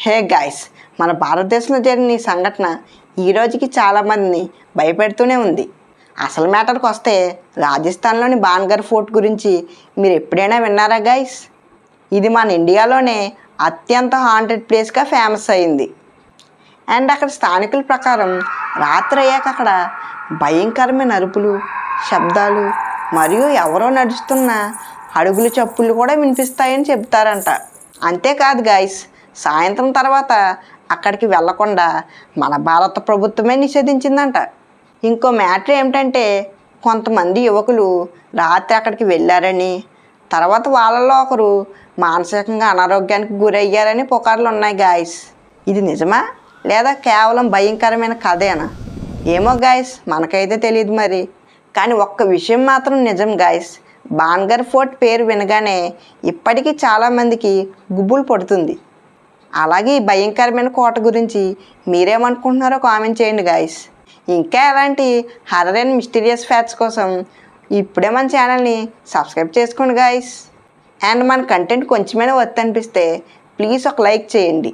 Hey guys, మన భారతదేశంలో జరిగిన ఈ సంఘటన ఈరోజుకి చాలామందిని భయపెడుతూనే ఉంది. అసలు మ్యాటర్కి వస్తే రాజస్థాన్లోని బాన్గర్ ఫోర్ట్ గురించి మీరు ఎప్పుడైనా విన్నారా గైస్? ఇది మన ఇండియాలోనే అత్యంత హాంటెడ్ ప్లేస్గా ఫేమస్ అయింది. అండ్ అక్కడ స్థానికుల ప్రకారం రాత్రి అయ్యాక అక్కడ భయంకరమైన అరుపులు, శబ్దాలు మరియు ఎవరో నడుస్తున్న అడుగుల చప్పుళ్ళు కూడా వినిపిస్తాయని చెప్తారంట. అంతేకాదు గైస్, సాయంత్రం తర్వాత అక్కడికి వెళ్లకుండా మన భారత ప్రభుత్వమే నిషేధించిందంట. ఇంకో మ్యాటర్ ఏమిటంటే, కొంతమంది యువకులు రాత్రి అక్కడికి వెళ్ళారని, తర్వాత వాళ్ళలో ఒకరు మానసికంగా అనారోగ్యానికి గురయ్యారని పుకార్లు ఉన్నాయి గాయస్. ఇది నిజమా లేదా కేవలం భయంకరమైన కథేనా? ఏమో గాయస్, మనకైతే తెలియదు మరి. కానీ ఒక్క విషయం మాత్రం నిజం గాయస్, బాన్గర్ ఫోర్ట్ పేరు వినగానే ఇప్పటికీ చాలామందికి గుబులు పడుతుంది. అలాగే ఈ భయంకరమైన కోట గురించి మీరేమనుకుంటున్నారో కామెంట్ చేయండి గాయస్. ఇంకా ఎలాంటి హర్రర్ అండ్ మిస్టీరియస్ ఫ్యాక్ట్స్ కోసం ఇప్పుడే మన ఛానల్ని సబ్స్క్రైబ్ చేసుకోండి గాయస్. అండ్ మన కంటెంట్ కొంచెమైనా వర్త్ అనిపిస్తే ప్లీజ్ ఒక లైక్ చేయండి.